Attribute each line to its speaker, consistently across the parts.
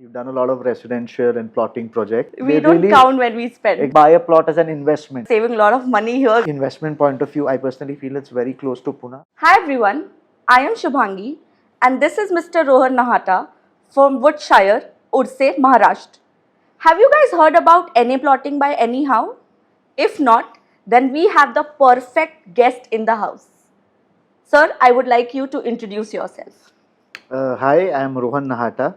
Speaker 1: We've done a lot of residential and plotting projects.
Speaker 2: We don't count when we spend.
Speaker 1: Buy a plot as an investment.
Speaker 2: Saving a lot of money here.
Speaker 1: Investment point of view, I personally feel it's very close to Pune.
Speaker 2: Hi everyone, I am Shubhangi and this is Mr. Rohan Nahata from Woodshire, Urse, Maharashtra. Have you guys heard about NA plotting by anyhow? If not, then we have the perfect guest in the house. Sir, I would like you to introduce yourself.
Speaker 1: Hi, I am Rohan Nahata.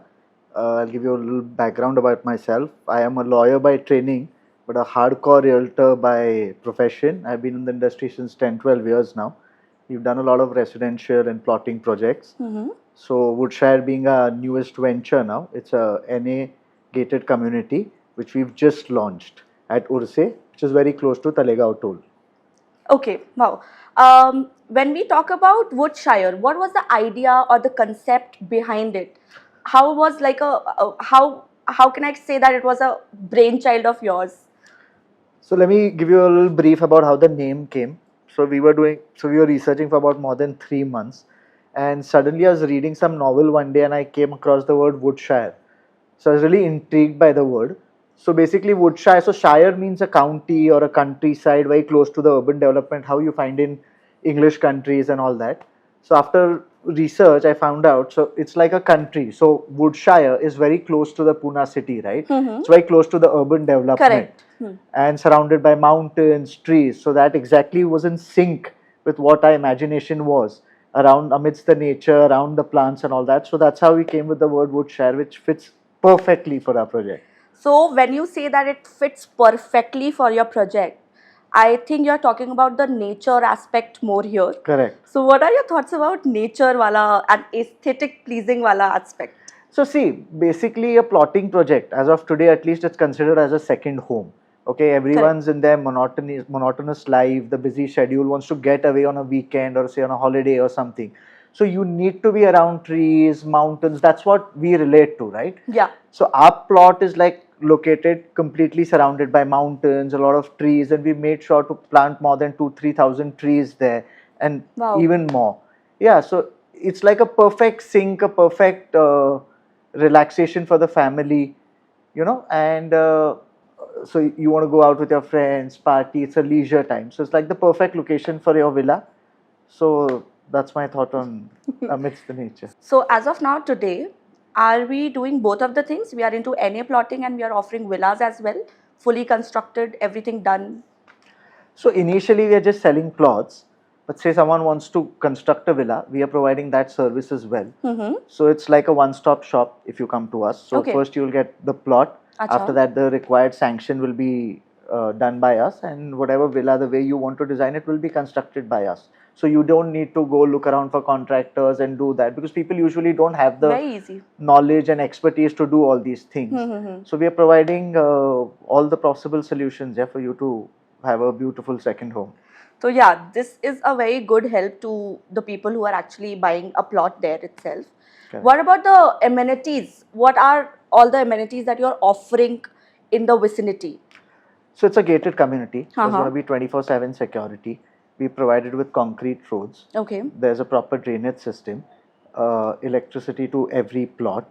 Speaker 1: I'll give you a little background about myself. I am a lawyer by training, but a hardcore realtor by profession. I've been in the industry since 10-12 years now. We've done a lot of residential and plotting projects. So Woodshire being our newest venture now, it's a NA gated community which we've just launched at Urse, which is very close to Talegaon toll.
Speaker 2: Okay, wow. When we talk about Woodshire, what was the idea or the concept behind it? How was like how can I say that it was a brainchild of yours?
Speaker 1: So let me give you a little brief about how the name came. So we were researching for about more than 3 months, and suddenly I was reading some novel one day and I came across the word Woodshire. So I was really intrigued by the word. So basically Woodshire, so Shire means a county or a countryside very close to the urban development, how you find in English countries and all that. So after research I found out, so it's like a country. So Woodshire is very close to the Pune city, right? It's very close to the urban development.
Speaker 2: Correct.
Speaker 1: And surrounded by mountains, trees. So that exactly was in sync with what our imagination was around, amidst the nature, around the plants and all that. So that's how we came with the word Woodshire, which fits perfectly for our project.
Speaker 2: So when you say that it fits perfectly for your project, I think you're talking about the nature aspect more here.
Speaker 1: Correct.
Speaker 2: So what are your thoughts about nature wala and aesthetic pleasing wala aspect?
Speaker 1: So see, basically a plotting project, as of today at least, it's considered as a second home. Okay, everyone's in their monotonous life, the busy schedule, wants to get away on a weekend or say on a holiday or something. So you need to be around trees, mountains. That's what we relate to, right?
Speaker 2: Yeah.
Speaker 1: So our plot is like located completely surrounded by mountains, a lot of trees, and we made sure to plant more than 2,000-3,000 trees there, and even more. Yeah, so it's like a perfect sync, a perfect relaxation for the family, and so you want to go out with your friends, party, it's a leisure time. So it's like the perfect location for your villa. So that's my thought on amidst the nature.
Speaker 2: So as of now today, are we doing both of the things? We are into NA plotting and we are offering villas as well, fully constructed, everything done.
Speaker 1: So initially we are just selling plots, but say someone wants to construct a villa, we are providing that service as well. So it's like a one-stop shop if you come to us. So first you will get the plot. After that, the required sanction will be done by us, and whatever villa, the way you want to design it, will be constructed by us. So you don't need to go look around for contractors and do that, because people usually don't have the knowledge and expertise to do all these things. So we are providing all the possible solutions for you to have a beautiful second home.
Speaker 2: So yeah, this is a very good help to the people who are actually buying a plot there itself. Okay. What about the amenities? What are all the amenities that you're offering in the vicinity?
Speaker 1: So it's a gated community. There's going to be 24/7 security. We provided with concrete roads.
Speaker 2: Okay.
Speaker 1: There's a proper drainage system, electricity to every plot.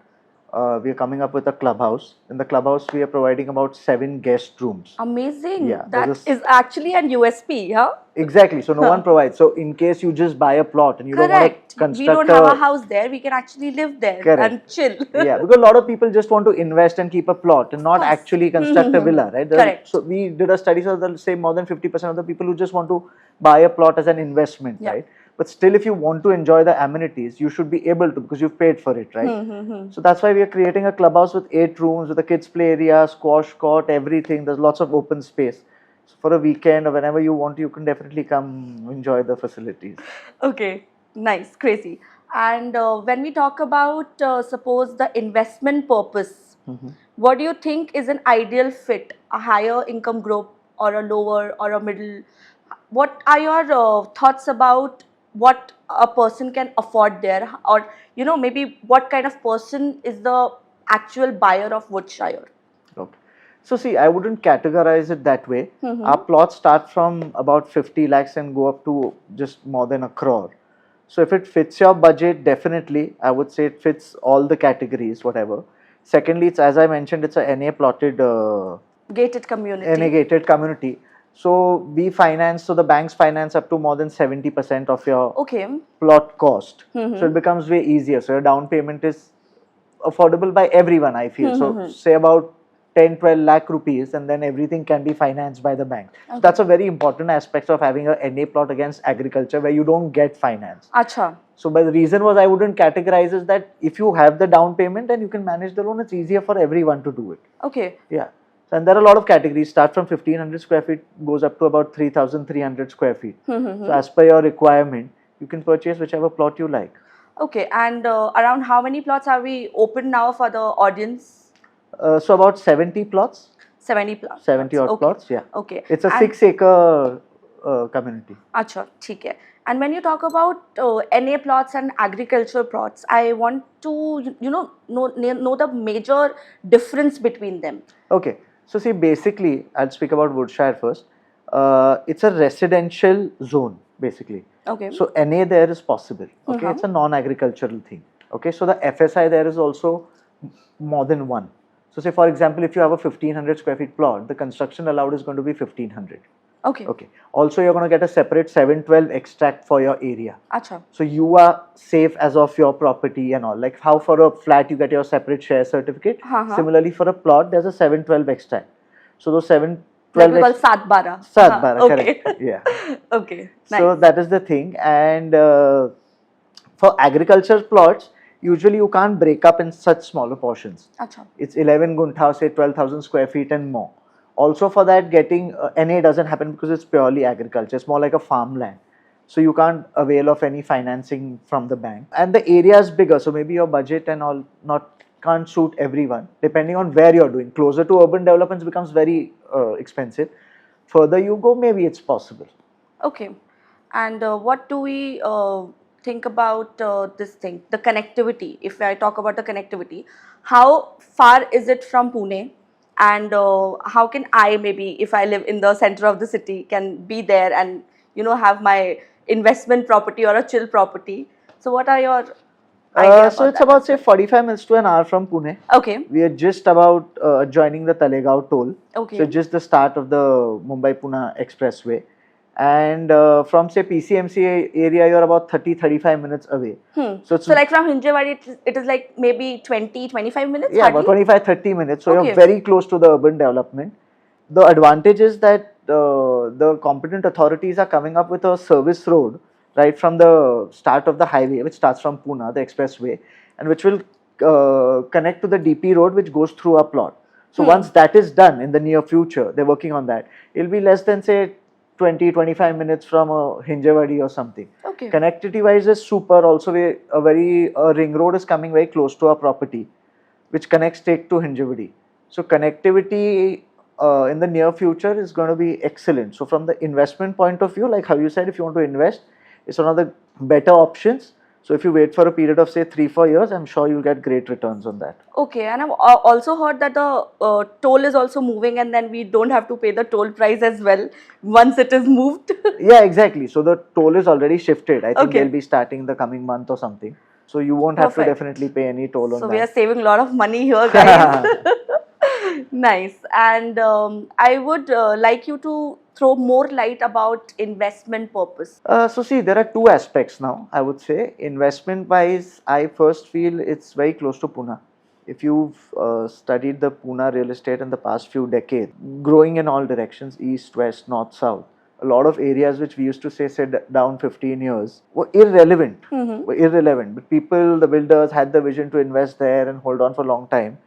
Speaker 1: We are coming up with a clubhouse. In the clubhouse, we are providing about 7 guest rooms.
Speaker 2: Amazing. Yeah, that is actually an USP, huh?
Speaker 1: Exactly. So no one provides. So in case you just buy a plot and you don't want to construct,
Speaker 2: we don't have a house there. We can actually live there and chill.
Speaker 1: Yeah, because a lot of people just want to invest and keep a plot and not actually construct a villa, right?
Speaker 2: Correct.
Speaker 1: So we did a study, so they'll say more than 50% of the people who just want to buy a plot as an investment, right? But still, if you want to enjoy the amenities, you should be able to, because you've paid for it, right? So that's why we are creating a clubhouse with 8 rooms, with a kids play area, squash court, everything. There's lots of open space. So for a weekend or whenever you want, you can definitely come enjoy the facilities.
Speaker 2: Okay, nice, crazy. And when we talk about, suppose the investment purpose, what do you think is an ideal fit? A higher income group or a lower or a middle? What are your thoughts about what a person can afford there, or maybe what kind of person is the actual buyer of Woodshire?
Speaker 1: Okay. So see, I wouldn't categorize it that way. Our plots start from about 50 lakhs and go up to just more than 1 crore. So if it fits your budget, definitely, I would say it fits all the categories, whatever. Secondly, it's, as I mentioned, it's a NA plotted
Speaker 2: Gated community.
Speaker 1: NA gated community. So we finance, so the banks finance up to more than 70% of your
Speaker 2: Okay.
Speaker 1: plot cost.
Speaker 2: Mm-hmm.
Speaker 1: So it becomes way easier. So your down payment is affordable by everyone, I feel. So say about 10-12 lakh rupees, and then everything can be financed by the bank. So that's a very important aspect of having a NA plot against agriculture, where you don't get finance.
Speaker 2: Acha.
Speaker 1: So but the reason was I wouldn't categorize is that if you have the down payment and you can manage the loan, it's easier for everyone to do it.
Speaker 2: Okay.
Speaker 1: Yeah. And there are a lot of categories. Start from 1500 square feet, goes up to about 3300 square feet. So as per your requirement, you can purchase whichever plot you like.
Speaker 2: Okay. And around how many plots are we open now for the audience?
Speaker 1: So about 70 plots.
Speaker 2: 70 plots.
Speaker 1: 70 odd plots, yeah.
Speaker 2: Okay.
Speaker 1: It's a 6-acre community.
Speaker 2: Acha, theek hai. And when you talk about NA plots and agricultural plots, I want to know the major difference between them.
Speaker 1: Okay. So see, basically, I'll speak about Woodshire first. It's a residential zone, basically.
Speaker 2: Okay.
Speaker 1: So NA there is possible. Okay, it's a non-agricultural thing. Okay, so the FSI there is also more than one. So say for example, if you have a 1500 square feet plot, the construction allowed is going to be 1500.
Speaker 2: Okay.
Speaker 1: Okay. Also, you're going to get a separate 712 extract for your area.
Speaker 2: Acha.
Speaker 1: So you are safe as of your property and all. Like how for a flat you get your separate share certificate. Similarly, for a plot, there's a 712 extract. So those 712
Speaker 2: like we call Sat Bara.
Speaker 1: Sat Bara,
Speaker 2: okay.
Speaker 1: correct. Yeah.
Speaker 2: Okay. Nice.
Speaker 1: So that is the thing. And for agriculture plots, usually you can't break up in such smaller portions.
Speaker 2: Acha.
Speaker 1: It's 11 guntha, say 12,000 square feet and more. Also for that, getting NA doesn't happen because it's purely agriculture. It's more like a farmland. So you can't avail of any financing from the bank. And the area is bigger, so maybe your budget and all can't suit everyone. Depending on where you're doing. Closer to urban developments becomes very expensive. Further you go, maybe it's possible.
Speaker 2: Okay. And what do we think about this thing, the connectivity? If I talk about the connectivity, how far is it from Pune? And how can I, maybe if I live in the center of the city, can be there and have my investment property or a chill property? So what are your ideas?
Speaker 1: So it's about say 45 minutes to an hour from Pune.
Speaker 2: Okay.
Speaker 1: We are just about joining the Talegaon toll.
Speaker 2: Okay.
Speaker 1: So just the start of the Mumbai-Pune expressway. And from say PCMC area, you're about 30-35 minutes away.
Speaker 2: So like from Hinjewadi, it is like maybe 20-25 minutes?
Speaker 1: Yeah,
Speaker 2: hardly?
Speaker 1: about 25-30 minutes. So you're very close to the urban development. The advantage is that the competent authorities are coming up with a service road right from the start of the highway, which starts from Pune, the expressway, and which will connect to the DP road, which goes through our plot. So once that is done in the near future, they're working on that. It'll be less than say 20-25 minutes from a Hinjewadi or something.
Speaker 2: Okay.
Speaker 1: Connectivity wise is super. Also, a ring road is coming very close to our property, which connects straight to Hinjewadi. So connectivity in the near future is going to be excellent. So from the investment point of view, like how you said, if you want to invest, it's one of the better options. So if you wait for a period of say 3-4 years, I'm sure you'll get great returns on that.
Speaker 2: Okay, and I've also heard that the toll is also moving, and then we don't have to pay the toll price as well once it is moved.
Speaker 1: Yeah, exactly. So the toll is already shifted. I think they'll be starting the coming month or something. So you won't have to definitely pay any toll on that.
Speaker 2: So we are saving a lot of money here, guys. Nice. And I would like you to throw more light about investment purpose.
Speaker 1: So see, there are two aspects now, I would say. Investment wise, I first feel it's very close to Pune. If you've studied the Pune real estate in the past few decades, growing in all directions, east, west, north, south, a lot of areas which we used to say down 15 years were irrelevant. But people, the builders had the vision to invest there and hold on for a long time.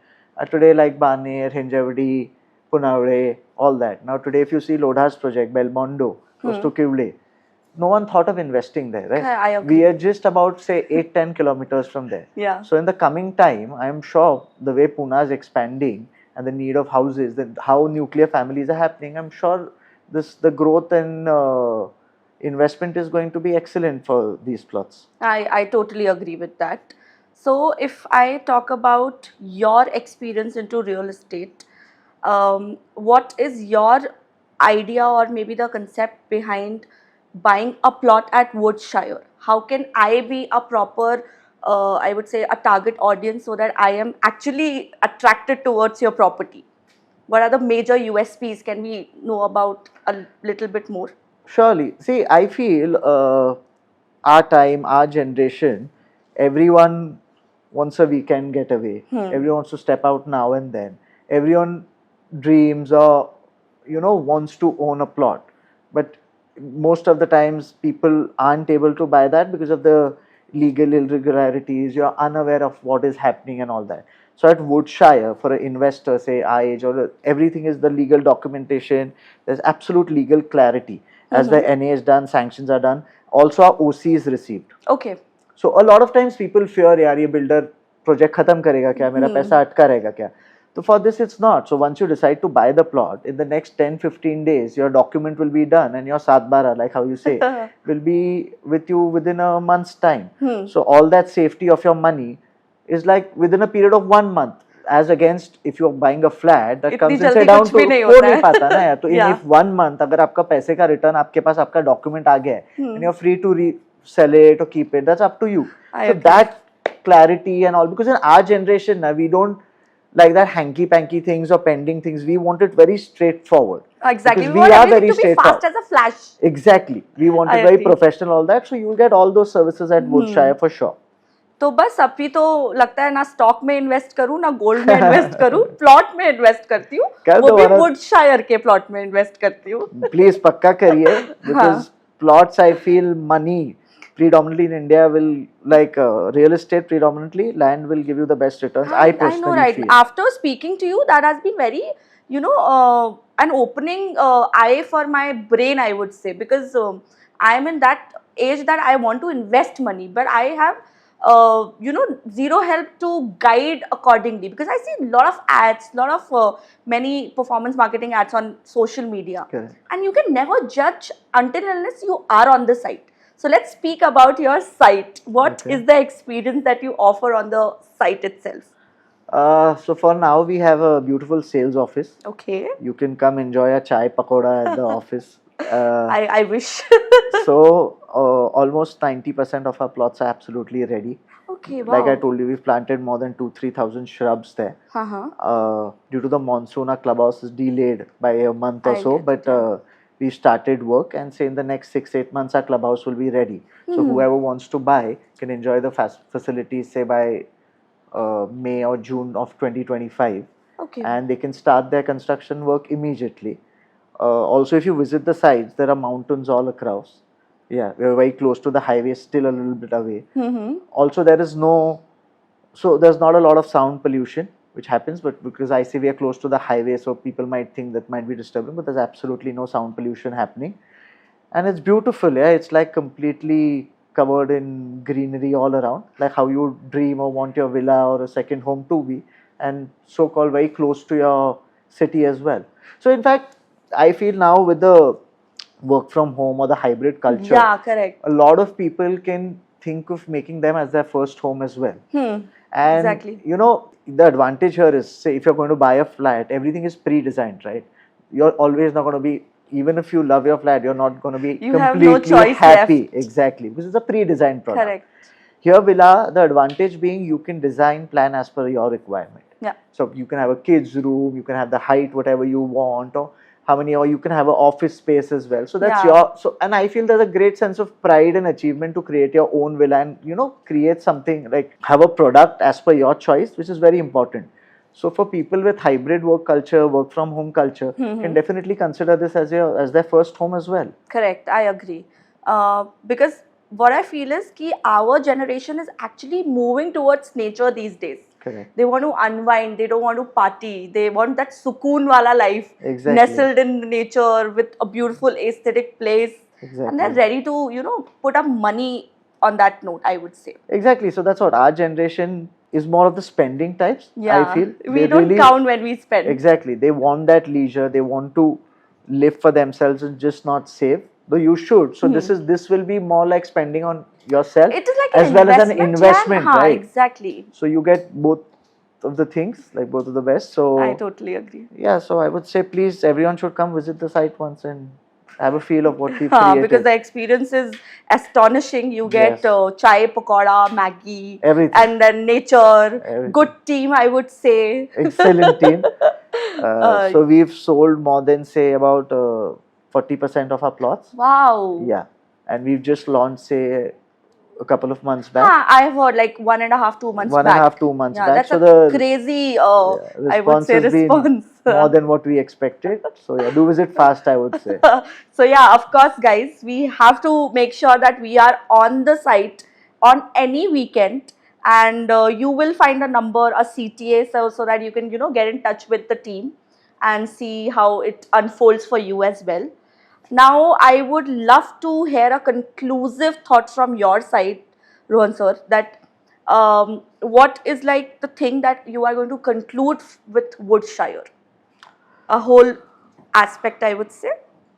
Speaker 1: Today, like Baner, Hinjewadi, Punavade, all that. Now today, if you see Lodha's project, Belmondo, close to Kivle, no one thought of investing there, right?
Speaker 2: I agree.
Speaker 1: We are just about say 8-10 kilometers from there.
Speaker 2: Yeah.
Speaker 1: So in the coming time, I am sure the way Pune is expanding and the need of houses, how nuclear families are happening, I'm sure the growth and investment is going to be excellent for these plots.
Speaker 2: I totally agree with that. So if I talk about your experience into real estate, what is your idea or maybe the concept behind buying a plot at Woodshire? How can I be a proper I would say, a target audience so that I am actually attracted towards your property? What are the major USPs? Can we know about a little bit more?
Speaker 1: Surely. See, I feel our time, our generation, everyone wants a weekend getaway. Everyone wants to step out now and then. Everyone dreams or, wants to own a plot. But most of the times, people aren't able to buy that because of the legal irregularities. You're unaware of what is happening and all that. So at Woodshire, for an investor, say our age, or everything is the legal documentation. There's absolute legal clarity. As the NA is done, sanctions are done. Also, our OC is received.
Speaker 2: Okay.
Speaker 1: So a lot of times people fear, यार ये builder project खत्म करेगा क्या, मेरा पैसा अटका रहेगा क्या. So for this it's not. So once you decide to buy the plot, in the next 10-15 days, your document will be done and your satbara, like how you say, will be with you within a month's time. So all that safety of your money is like within a period of 1 month. As against if you're buying a flat that comes in say down to हो नहीं पाता ना यार. तो in if 1 month अगर आपका पैसे का return आपके पास आपका document आ गया है and you're free to sell it or keep it, that's up to you. So that clarity and all, because in our generation now we don't like that hanky panky things or pending things. We want it very straightforward.
Speaker 2: Exactly.
Speaker 1: Because
Speaker 2: We want everything to be fast as a flash.
Speaker 1: Exactly. We want it very professional, all that. So you will get all those services at Woodshire for sure.
Speaker 2: तो बस अभी तो लगता है ना stock में invest करूं ना गोल्ड में इन्वेस्ट करूं, प्लॉट में इन्वेस्ट करती हूँ, वो भी वुडशायर के प्लॉट में इन्वेस्ट करती हूँ.
Speaker 1: प्लीज पक्का करिए, because plots I feel money predominantly in India will like real estate predominantly, land will give you the best returns. I personally
Speaker 2: know, right?
Speaker 1: feel.
Speaker 2: After speaking to you, that has been very, an opening eye for my brain, I would say, because I am in that age that I want to invest money, but I have zero help to guide accordingly, because I see a lot of ads, lot of many performance marketing ads on social media.
Speaker 1: Correct.
Speaker 2: And you can never judge until unless you are on the site. So let's speak about your site. What is the experience that you offer on the site itself?
Speaker 1: So for now we have a beautiful sales office.
Speaker 2: Okay.
Speaker 1: You can come enjoy a chai pakoda at the office.
Speaker 2: I wish.
Speaker 1: So almost 90% of our plots are absolutely ready.
Speaker 2: Okay, wow.
Speaker 1: Like I told you, we've planted more than 2,000-3,000 shrubs there. Due to the monsoon, our clubhouse is delayed by a month or so, but we started work, and say in the next 6-8 months our clubhouse will be ready. So whoever wants to buy can enjoy the facilities, say by May or June of 2025.
Speaker 2: Okay.
Speaker 1: And they can start their construction work immediately. Also, if you visit the sites, there are mountains all across. Yeah, we are very close to the highway, still a little bit away. Also, there's not a lot of sound pollution, which happens, but because I say we are close to the highway, so people might think that might be disturbing, but there's absolutely no sound pollution happening. And it's beautiful, yeah, it's like completely covered in greenery all around, like how you dream or want your villa or a second home to be, and so-called very close to your city as well. So in fact, I feel now with the work from home or the hybrid culture,
Speaker 2: correct,
Speaker 1: a lot of people can think of making them as their first home as well. And
Speaker 2: exactly.
Speaker 1: The advantage here is, say if you're going to buy a flat, everything is pre-designed, right? You're always not going to be, even if you love your flat, you're not going to be completely happy.
Speaker 2: Left.
Speaker 1: Exactly, because it's a pre-designed product.
Speaker 2: Correct.
Speaker 1: Here villa, the advantage being you can design, plan as per your requirement.
Speaker 2: Yeah.
Speaker 1: So you can have a kids room, you can have the height whatever you want, or you can have an office space as well. So that's and I feel there's a great sense of pride and achievement to create your own villa and create something, like have a product as per your choice, which is very important. So for people with hybrid work culture, work from home culture, can definitely consider this as their first home as well.
Speaker 2: Correct, I agree. Because what I feel is that our generation is actually moving towards nature these days.
Speaker 1: Correct.
Speaker 2: They want to unwind, they don't want to party, they want that sukoon wala life, nestled in nature with a beautiful aesthetic place. And they're ready to, put up money on that note, I would say.
Speaker 1: Exactly. So that's what our generation is, more of the spending types, I feel.
Speaker 2: We don't count when we spend.
Speaker 1: Exactly. They want that leisure, they want to live for themselves and just not save. Though you should. So this will be more like spending on yourself.
Speaker 2: It is like
Speaker 1: as well as an investment, right?
Speaker 2: Exactly.
Speaker 1: So you get both of the things, like both of the best. So
Speaker 2: I totally agree.
Speaker 1: Yeah, so I would say please everyone should come visit the site once and have a feel of what we've
Speaker 2: Because
Speaker 1: created.
Speaker 2: the experience is astonishing. You get
Speaker 1: Yes.
Speaker 2: chai, pakoda, Maggie,
Speaker 1: Everything.
Speaker 2: and then nature.
Speaker 1: Everything.
Speaker 2: Good team, I would say.
Speaker 1: Excellent team. So we've sold more than, say, about 40% of our plots.
Speaker 2: Wow.
Speaker 1: Yeah. And we've just launched, say, a couple of months back.
Speaker 2: I have heard like 1.5, 2 months back.
Speaker 1: 1.5, 2 months
Speaker 2: Yeah,
Speaker 1: back.
Speaker 2: that's
Speaker 1: So
Speaker 2: a crazy, I would
Speaker 1: response
Speaker 2: say,
Speaker 1: has been
Speaker 2: response.
Speaker 1: more than what we expected. So yeah, do visit fast, I would say.
Speaker 2: So yeah, of course, guys, we have to make sure that we are on the site on any weekend, and you will find a number, a CTA, so that you can get in touch with the team and see how it unfolds for you as well. Now, I would love to hear a conclusive thoughts from your side, Rohan sir, that what is like the thing that you are going to conclude with Woodshire? A whole aspect, I would say.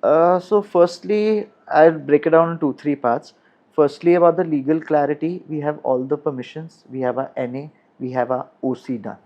Speaker 1: So firstly, I'll break it down into 3 parts. Firstly, about the legal clarity, we have all the permissions. We have our NA, we have our OC done.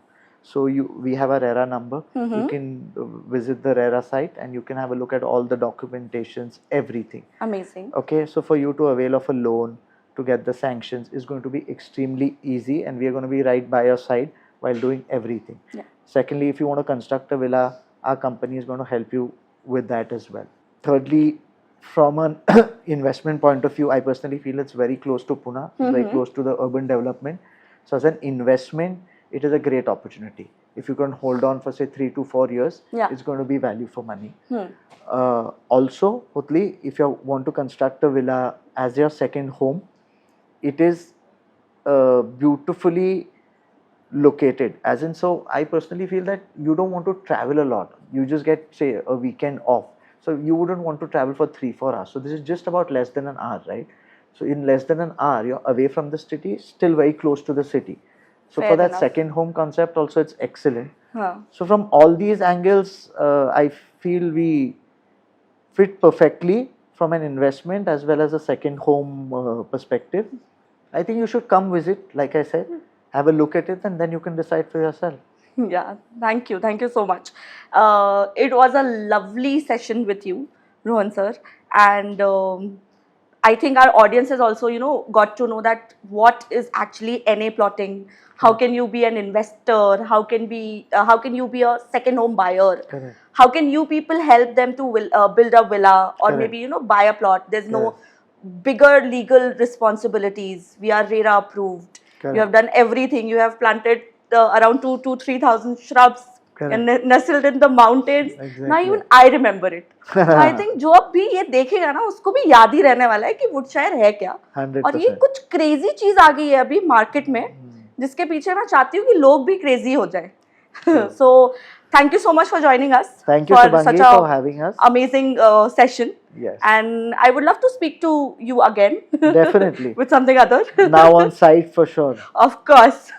Speaker 1: So we have a RERA number. You can visit the RERA site and you can have a look at all the documentations, everything.
Speaker 2: Amazing.
Speaker 1: Okay, so for you to avail of a loan, to get the sanctions is going to be extremely easy, and we are going to be right by your side while doing everything.
Speaker 2: Yeah.
Speaker 1: Secondly, if you want to construct a villa, our company is going to help you with that as well. Thirdly, from an investment point of view, I personally feel it's very close to Pune, it's very close to the urban development. So as an investment, it is a great opportunity. If you can hold on for, say, 3 to 4 years, it's going to be value for money. Also, Hotli, if you want to construct a villa as your second home, it is beautifully located. As in, so I personally feel that you don't want to travel a lot. You just get, say, a weekend off. So you wouldn't want to travel for 3-4 hours. So this is just about less than an hour, right? So in less than an hour, you're away from the city, still very close to the city. So
Speaker 2: Fair
Speaker 1: for that
Speaker 2: enough.
Speaker 1: second home concept also, it's excellent. So from all these angles, I feel we fit perfectly from an investment as well as a second home perspective. I think you should come visit, like I said, have a look at it, and then you can decide for yourself.
Speaker 2: Yeah, thank you so much. It was a lovely session with you, Rohan sir, and I think our audience has also got to know that what is actually NA plotting. How can you be an investor? How can you be a second home buyer?
Speaker 1: Correct.
Speaker 2: How can you people help them to build a villa, or
Speaker 1: Correct.
Speaker 2: maybe buy a plot? There's no
Speaker 1: Correct.
Speaker 2: bigger legal responsibilities. We are RERA approved.
Speaker 1: Correct.
Speaker 2: You have done everything. You have planted around 2,000 to 3,000 shrubs and nestled in the mountains.
Speaker 1: Exactly.
Speaker 2: Now even I remember it. So I think जो अब भी ये देखेगा ना, उसको भी याद ही रहने वाला है कि वुडशायर है क्या.
Speaker 1: 100%.
Speaker 2: और ये कुछ क्रेजी चीज आ गई है अभी मार्केट में, जिसके पीछे मैं चाहती हूँ कि लोग भी क्रेजी हो जाए. So thank you so much for joining us.
Speaker 1: Thank you,
Speaker 2: for such a
Speaker 1: for having us.
Speaker 2: amazing session.
Speaker 1: Yes.
Speaker 2: And I would love to speak to you again.
Speaker 1: Definitely.
Speaker 2: With something other.
Speaker 1: Now on site for sure.
Speaker 2: Of course.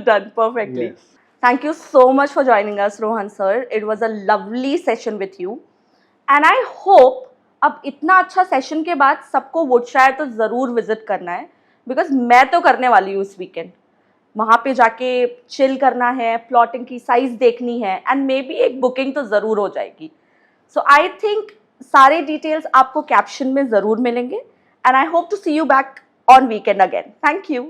Speaker 2: Done perfectly.
Speaker 1: Yes.
Speaker 2: Thank you so much for joining us, Rohan sir. It was a lovely session with you. And I hope अब इतना अच्छा session के बाद सबको वुडशायर तो ज़रूर visit करना है, बिकॉज मैं तो करने वाली हूँ इस वीकेंड. वहाँ पे जाके चिल करना है, प्लॉटिंग की साइज देखनी है, एंड मे बी एक बुकिंग तो ज़रूर हो जाएगी. सो आई थिंक सारे डिटेल्स आपको कैप्शन में ज़रूर मिलेंगे, and I hope to see you back on weekend again. Thank you.